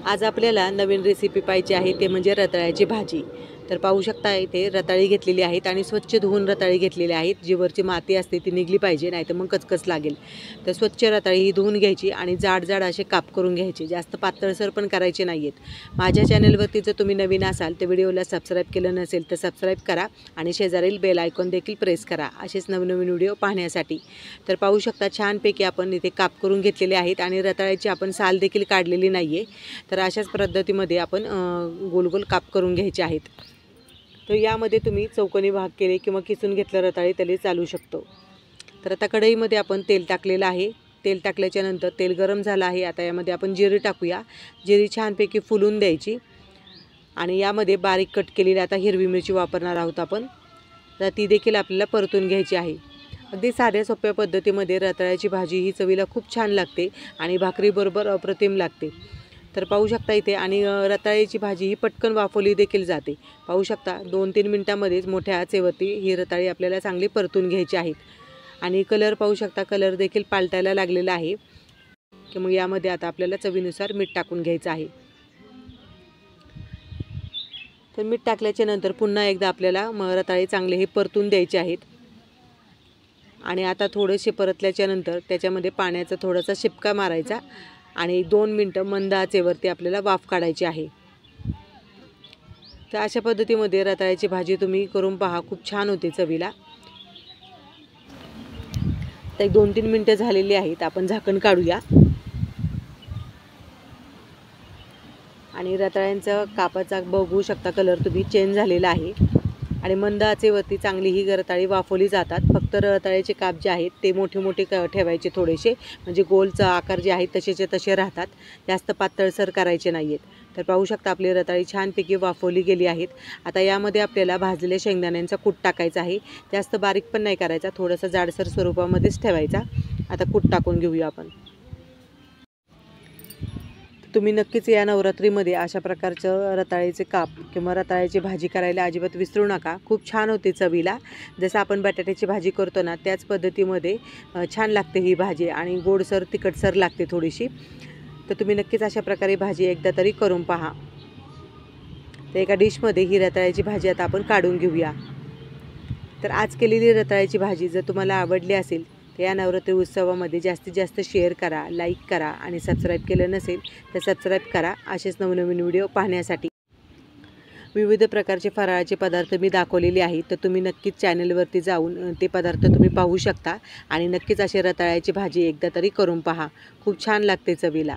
आज आपल्याला नवीन रेसिपी पाहिजे आहे ते म्हणजे रताळ्याची भाजी। तर पाहू शकता इथे रताळी घेतलेली आहेत आणि स्वच्छ धुवून रताळी घेतलेली आहेत। जी वरची माती असते ती निघली पाहिजे, नाहीतर मग कचकच लागेल। तर स्वच्छ रताळी ही धुवून घ्यायची आणि जाड जाड असे काप करून घ्यायचे, जास्त पातळसर पण करायचे नाहीत। माझ्या चॅनलवरती जर तुम्ही नवीन असाल तर व्हिडिओला सबस्क्राइब केलं नसेल तर सबस्क्राइब करा आणि शेजारील बेल आयकॉन देखील प्रेस करा असेच नवनवीन व्हिडिओ पाहण्यासाठी। तर पाहू शकता छानपैकी आपण इथे काप करून घेतलेले आहेत आणि रताळ्याची आपण साल देखील काढलेली नाहीये। तर अशाच पद्धतीमध्ये आपण गोल गोल काप करून घ्यायचे आहेत। तर यामध्ये तुम्ही चौकोनी भाग केले किंवा किसून घेतलं रताळी तरी चालू शकतो। तर आता कढईमध्ये आपण तेल टाकलेलं आहे। तेल टाकल्याच्या नंतर तेल गरम झालं आहे। आता यामध्ये आपण जिरे टाकूया। जिरी छानपैकी फुलून द्यायची आणि यामध्ये बारीक कट केलेली आता हिरवी मिरची वापरणार आहोत आपण। तर ती देखील आपल्याला परतून घ्यायची आहे। अगदी साध्या सोप्या पद्धतीमध्ये रताळ्याची भाजी ही चवीला खूप छान लागते आणि भाकरीबरोबर अप्रतिम लागते। तर पाहू शकता इथे आणि रताळ्याची भाजी ही पटकन वाफवली देखील जाते। पाहू शकता 2-3 मिनिटांमध्येच मोठ्या आचेवरती ही रताळी आपल्याला चांगली परतून घ्यायची आहेत। आणि कलर पाहू शकता, कलर देखील पालटायला लागलेला आहे की मग यामध्ये आता आपल्याला चवीनुसार मीठ टाकून घ्यायचं आहे। तर मीठ टाकल्याच्या नंतर पुन्हा एकदा आपल्याला रताळी चांगले हे परतून द्यायचे आहेत। आणि आता थोडेसे परतल्याच्या नंतर त्याच्यामध्ये पाण्याचा थोडासा शिपका मारायचा आणि 2 मिनिटं मंद आचेवरती आपल्याला वाफ काढायची आहे। तर अशा पद्धतीमध्ये रताळ्याची भाजी तुम्ही करून पहा, खूप छान होते चवीला। तर 2-3 मिनिटं झालेली आहेत, आपण झाकण काढूया आणि रताळ्यांचा कापाचा बघू शकता कलर तुम्ही चेंज झालेला आहे आणि मंद आचेवरती चांगली ही रताळी वाफवली जातात। फक्त रताळ्याचे काप जे आहेत ते मोठे मोठे ठेवायचे थोडेसे, म्हणजे गोलचा आकार जे आहे तसेचे तसे राहतात, जास्त पातळसर करायचे नाहीत। तर पाहू शकता आपली रताळी छानपैकी वाफवली गेली आहेत। आता यामध्ये आपल्याला भाजलेल्या शेंगदाण्यांचा कूट टाकायचा आहे। जास्त बारीक पण नाही करायचा, थोडासा जाडसर स्वरूपामध्येच ठेवायचा। आता कूट टाकून घेऊया आपण। तुम्ही नक्कीच या नवरात्रीमध्ये अशा प्रकारचं रताळ्याचे काप किंवा रताळ्याची भाजी करायला अजिबात विसरू नका, खूप छान होते चवीला। जसं आपण बटाट्याची भाजी करतो ना त्याच पद्धतीमध्ये छान लागते ही भाजी आणि गोडसर तिखटसर लागते थोडीशी। तर तुम्ही नक्कीच अशा प्रकारे भाजी एकदा तरी करून पहा। तर एका डिशमध्ये ही रताळ्याची भाजी आता आपण काढून घेऊया। तर आज केलेली रताळ्याची भाजी जर तुम्हाला आवडली असेल तर या नवरात्री उत्सवामध्ये जास्तीत जास्त शेअर करा, लाईक करा आणि सबस्क्राईब केलं नसेल तर सबस्क्राईब करा असेच नवनवीन व्हिडिओ पाहण्यासाठी। विविध प्रकारचे फराळाचे पदार्थ मी दाखवलेले आहेत, तर तुम्ही नक्कीच चॅनलवरती जाऊन ते पदार्थ तुम्ही पाहू शकता आणि नक्कीच अशी रताळ्याची भाजी एकदा तरी करून पहा, खूप छान लागते चवीला।